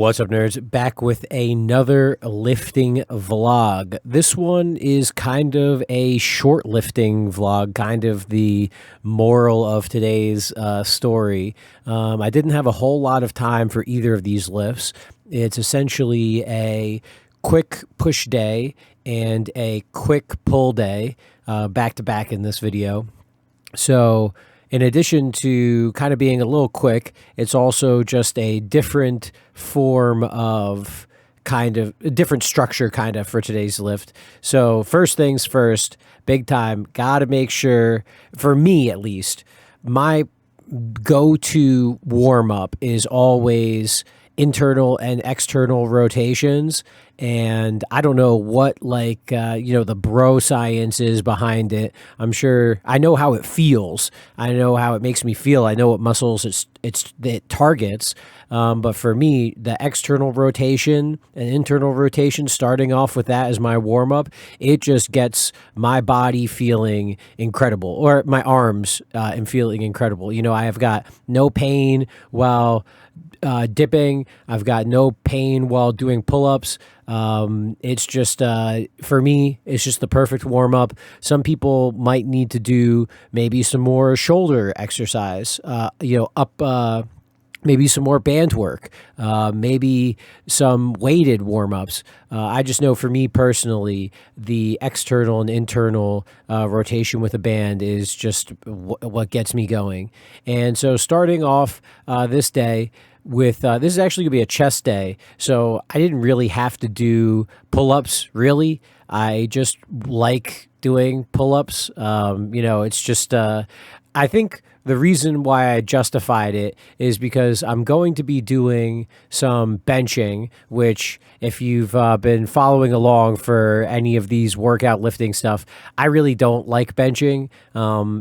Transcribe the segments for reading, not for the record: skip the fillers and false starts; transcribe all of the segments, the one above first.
What's up, nerds? Back with another lifting vlog. This one is kind of a short lifting vlog, kind of the moral of today's story. I didn't have a whole lot of time for either of these lifts. It's essentially a quick push day and a quick pull day, back to back in this video. So in addition to kind of being a little quick, it's also just a different form of kind of a different structure kind of for today's lift. So first things first, big time, got to make sure, for me at least, my go-to warm-up is always internal and external rotations. And I don't know what, the bro science is behind it. I'm sure I know how it feels. I know how it makes me feel. I know what muscles it targets. But for me, the external rotation and internal rotation, starting off with that as my warm up, it just gets my body feeling incredible, or my arms and feeling incredible. You know, I have got no pain while dipping. I've got no pain while doing pull-ups. It's just, for me, it's just the perfect warm up. Some people might need to do maybe some more shoulder exercise, maybe some more band work, maybe some weighted warm-ups. I just know for me personally, the external and internal rotation with a band is just what gets me going. And so starting off this day with, this is actually going to be a chest day, so I didn't really have to do pull-ups, really. I just like doing pull-ups. It's just, I think the reason why I justified it is because I'm going to be doing some benching, which if you've been following along for any of these workout lifting stuff, I really don't like benching.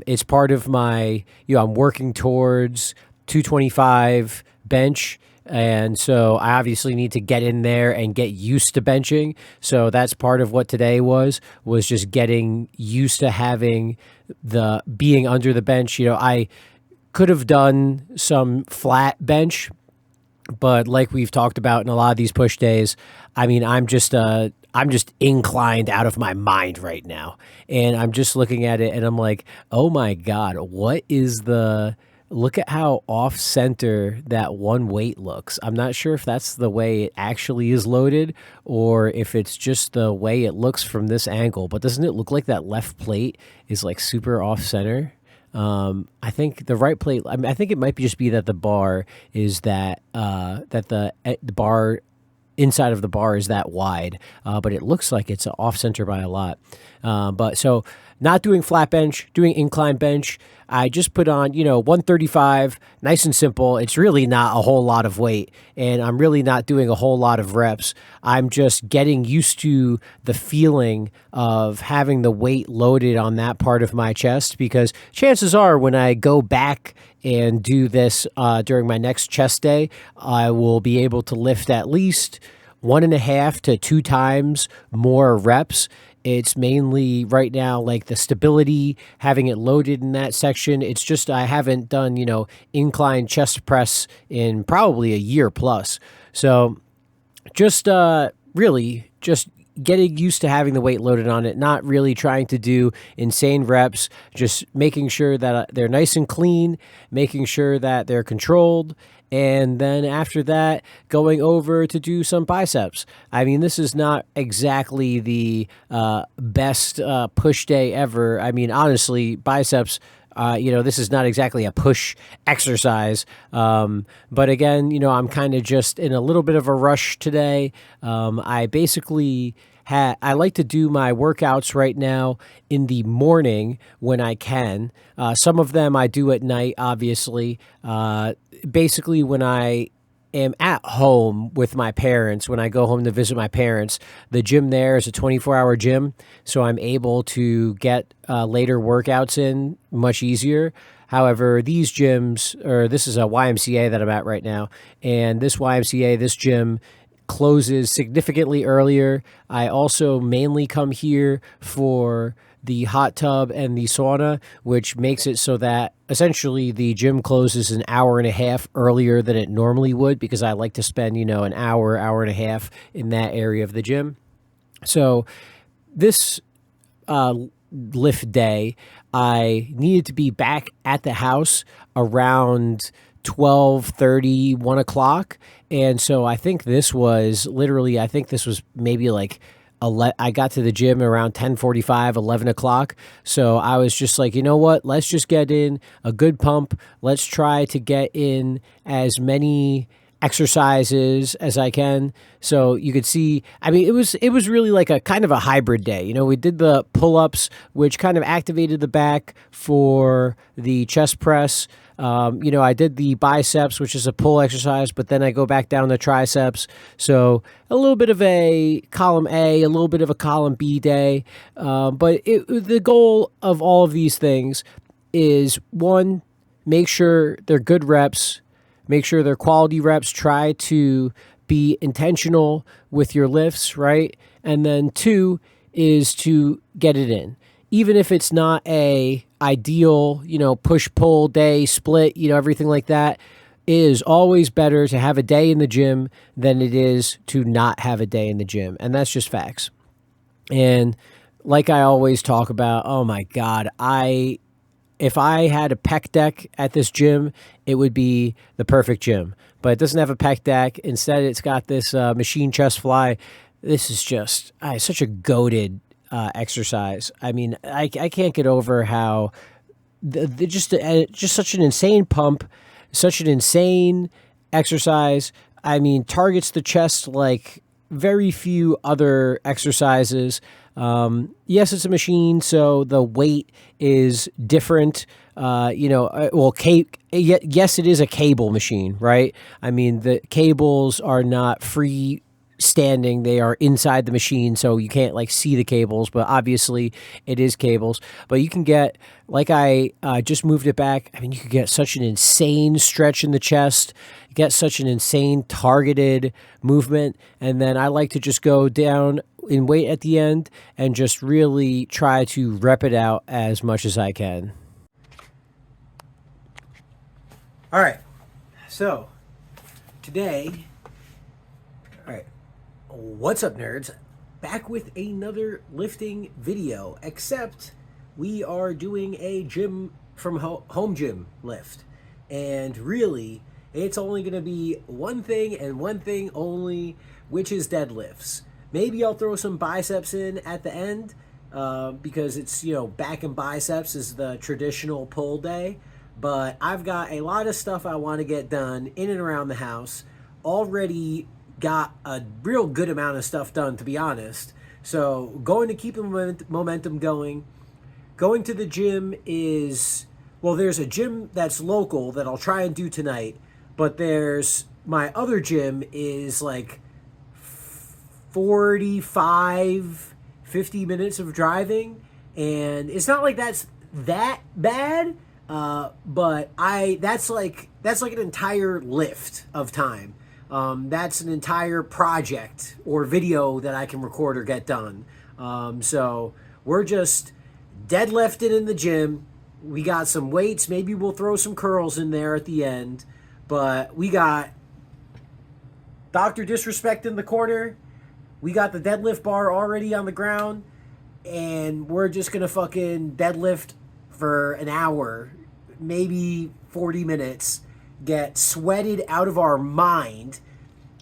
It's part of my, I'm working towards 225 bench. And so I obviously need to get in there and get used to benching. So that's part of what today was just getting used to having being under the bench. I could have done some flat bench, but like we've talked about in a lot of these push days, I mean, I'm just inclined out of my mind right now. And I'm just looking at it and I'm like, oh my God, look at how off-center that one weight looks. I'm not sure if that's the way it actually is loaded or if it's just the way it looks from this angle. But doesn't it look like that left plate is like super off-center? I think the right plate, I think it might just be that the bar is that the bar inside of the bar is that wide, but it looks like it's off-center by a lot. But so not doing flat bench, doing incline bench. I just put on, 135, nice and simple. It's really not a whole lot of weight, and I'm really not doing a whole lot of reps. I'm just getting used to the feeling of having the weight loaded on that part of my chest, because chances are when I go back and do this during my next chest day, I will be able to lift at least 1.5 to 2 times more reps. It's mainly right now like the stability, having it loaded in that section. It's just I haven't done, incline chest press in probably a year plus. So just really just getting used to having the weight loaded on it, not really trying to do insane reps, just making sure that they're nice and clean, making sure that they're controlled. And then after that, going over to do some biceps. I mean, this is not exactly the best push day ever. I mean, honestly, biceps, this is not exactly a push exercise. But again, I'm kind of just in a little bit of a rush today. I basically I like to do my workouts right now in the morning when I can. Some of them I do at night, obviously. Basically, when I am at home with my parents, when I go home to visit my parents, the gym there is a 24-hour gym, so I'm able to get later workouts in much easier. However, these gyms, or this is a YMCA that I'm at right now, and this YMCA, this gym, closes significantly earlier. I also mainly come here for the hot tub and the sauna, which makes it so that essentially the gym closes an hour and a half earlier than it normally would, because I like to spend, an hour and a half in that area of the gym. So this lift day, I needed to be back at the house around 12:30, 1 o'clock. And so I think this was maybe like I got to the gym around 10:45, 11 o'clock. So I was just like, you know what? Let's just get in a good pump. Let's try to get in as many exercises as I can. So you could see, I mean, it was really like a kind of a hybrid day. We did the pull-ups, which kind of activated the back for the chest press. I did the biceps, which is a pull exercise, but then I go back down to triceps. So a little bit of a column A, a little bit of a column B day. But the goal of all of these things is, one, make sure they're good reps, make sure they're quality reps, try to be intentional with your lifts, right? And then two is to get it in. Even if it's not a ideal, push-pull day, split, everything like that, it is always better to have a day in the gym than it is to not have a day in the gym. And that's just facts. And like I always talk about, oh my God, if I had a pec deck at this gym, it would be the perfect gym. But it doesn't have a pec deck. Instead, it's got this machine chest fly. This is just such a goated exercise. I mean, I can't get over how just such an insane pump, such an insane exercise. I mean, targets the chest like very few other exercises. Yes, it's a machine, so the weight is different. Yes, it is a cable machine, right? I mean, the cables are not free standing, they are inside the machine, so you can't see the cables, but obviously it is cables. But you can get, like I just moved it back, I mean, you could get such an insane stretch in the chest, get such an insane targeted movement, and then I like to just go down in weight at the end and just really try to rep it out as much as I can. All right, so today, what's up, nerds? Back with another lifting video, except we are doing a gym from home gym lift. And really, it's only going to be one thing and one thing only, which is deadlifts. Maybe I'll throw some biceps in at the end because it's, back and biceps is the traditional pull day. But I've got a lot of stuff I want to get done in and around the house. Already got a real good amount of stuff done, to be honest. So going to keep the momentum going. Going to the gym is, there's a gym that's local that I'll try and do tonight. But there's, my other gym is like 45, 50 minutes of driving. And it's not like that's that bad. But that's like an entire lift of time. That's an entire project or video that I can record or get done. So we're just deadlifting in the gym. We got some weights. Maybe we'll throw some curls in there at the end. But we got Dr. Disrespect in the corner. We got the deadlift bar already on the ground. And we're just going to fucking deadlift for an hour, maybe 40 minutes, get sweated out of our mind,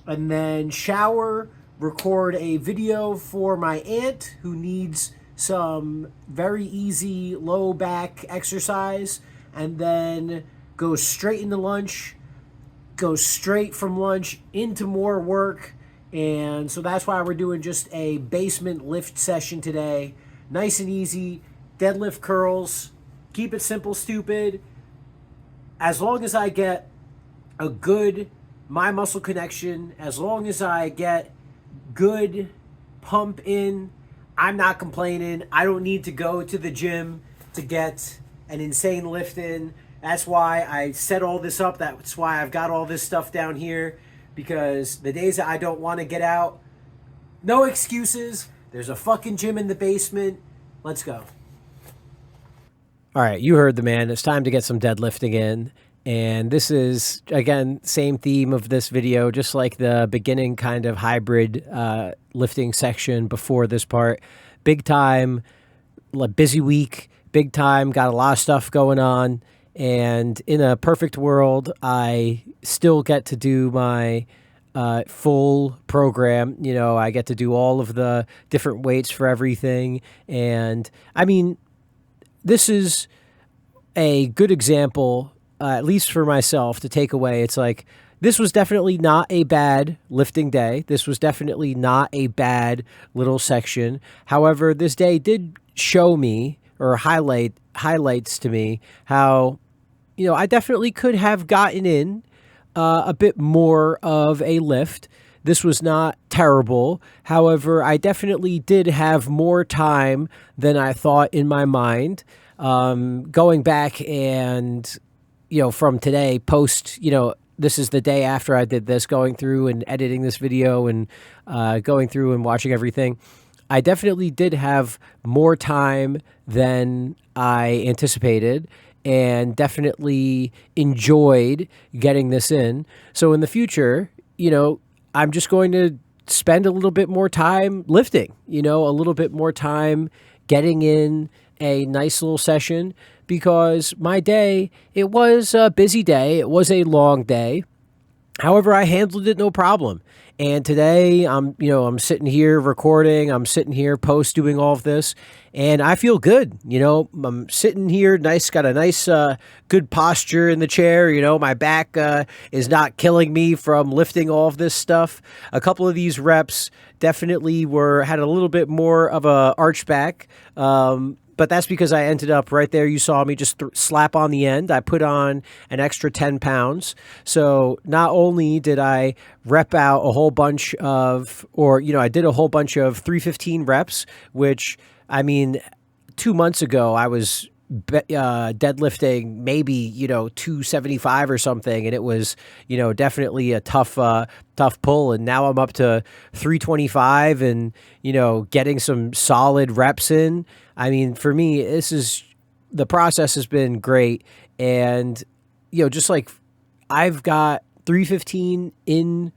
and then shower, record a video for my aunt who needs some very easy low back exercise, and then go straight into lunch, go straight from lunch into more work. And so that's why we're doing just a basement lift session today. Nice and easy, deadlift curls. Keep it simple, stupid. As long as I get a good mind muscle connection, as long as I get good pump in, I'm not complaining. I don't need to go to the gym to get an insane lift in. That's why I set all this up. That's why I've got all this stuff down here. because the days that I don't want to get out, no excuses. There's a fucking gym in the basement. Let's go. All right, you heard the man. It's time to get some deadlifting in. And this is, again, same theme of this video, just like the beginning kind of hybrid lifting section before this part. Big time, busy week, big time, got a lot of stuff going on. And in a perfect world, I still get to do my full program. You know, I get to do all of the different weights for everything. And I mean, this is a good example, at least for myself, to take away. It's like, this was definitely not a bad lifting day. This was definitely not a bad little section. However, this day did show me, or highlights to me, how, you know, I definitely could have gotten in a bit more of a lift. This was not terrible. However, I definitely did have more time than I thought in my mind. Going back and, you know, from today, this is the day after I did this, going through and editing this video and going through and watching everything. I definitely did have more time than I anticipated, and definitely enjoyed getting this in. So in the future, you know, I'm just going to spend a little bit more time lifting, you know, a little bit more time getting in a nice little session, because my day, it was a busy day. It was a long day. However, I handled it no problem. And today I'm sitting here recording, I'm sitting here doing all of this, and I feel good. You know, I'm sitting here got a nice, good posture in the chair. You know, my back is not killing me from lifting all of this stuff. A couple of these reps definitely had a little bit more of a arch back. But that's because I ended up right there. You saw me just slap on the end. I put on an extra 10 pounds. So not only did I rep out a whole bunch of, I did a whole bunch of 315 reps, which, I mean, 2 months ago, I was deadlifting maybe 275 or something, and it was definitely a tough pull. And now I'm up to 325 and getting some solid reps in. I mean, for me, the process has been great. And just like, I've got 315 in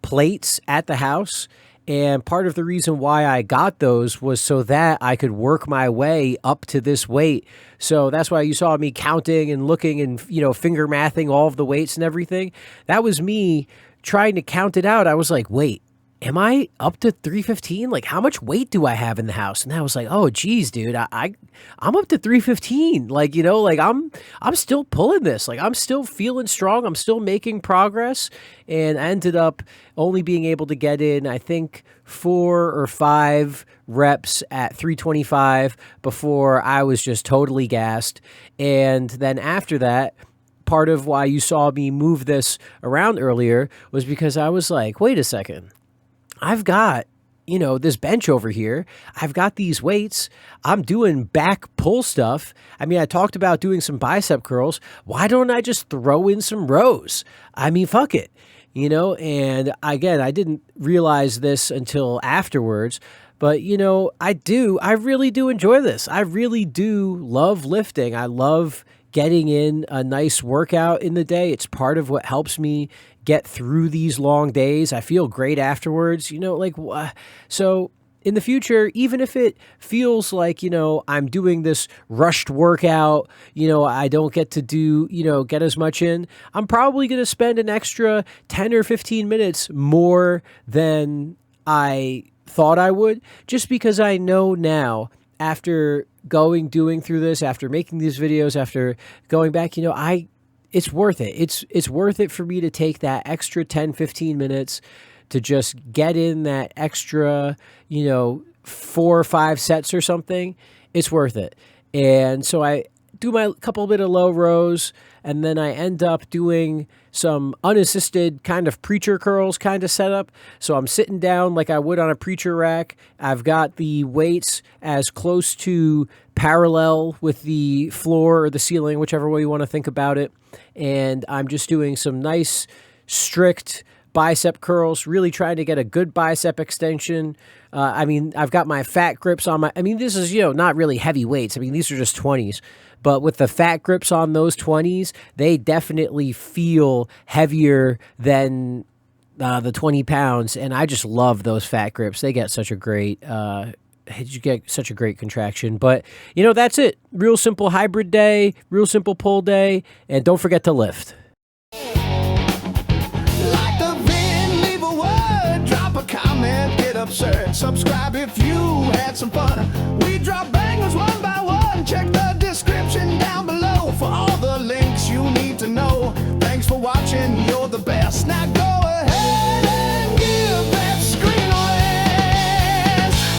plates at the house. And part of the reason why I got those was so that I could work my way up to this weight. So that's why you saw me counting and looking and, finger mathing all of the weights and everything. That was me trying to count it out. I was like, wait, am I up to 315? Like, how much weight do I have in the house? And I was like, oh, geez, dude, I'm up to 315. Like, I'm still pulling this. Like, I'm still feeling strong. I'm still making progress. And I ended up only being able to get in, I think, 4 or 5 reps at 325 before I was just totally gassed. And then after that, part of why you saw me move this around earlier was because I was like, wait a second. I've got, this bench over here. I've got these weights. I'm doing back pull stuff. I mean, I talked about doing some bicep curls. Why don't I just throw in some rows? I mean, fuck it. And again, I didn't realize this until afterwards, but I really do enjoy this. I really do love lifting. I love getting in a nice workout in the day. It's part of what helps me get through these long days. I feel great afterwards, so in the future, even if it feels like, I'm doing this rushed workout, I don't get to do, get as much in, I'm probably going to spend an extra 10 or 15 minutes more than I thought I would, just because I know now, after doing through this, after making these videos, after going back, it's worth it. It's worth it for me to take that extra 10, 15 minutes to just get in that extra, 4 or 5 sets or something. It's worth it. And so I do my couple bit of low rows, and then I end up doing some unassisted kind of preacher curls kind of setup. So I'm sitting down like I would on a preacher rack. I've got the weights as close to parallel with the floor or the ceiling, whichever way you want to think about it. And I'm just doing some nice, strict bicep curls, really trying to get a good bicep extension. I mean, I've got my fat grips on this is, not really heavy weights. I mean, these are just 20s. But with the fat grips on those 20s, they definitely feel heavier than the 20 pounds. And I just love those fat grips. They get such a great, you get such a great contraction. But, that's it. Real simple hybrid day, real simple pull day. And don't forget to lift. Like the vid, leave a word, drop a comment, get absurd. Subscribe if you had some fun. We drop bangers one by one. Check the description down below for all the links you need to know. Thanks for watching, you're the best. Now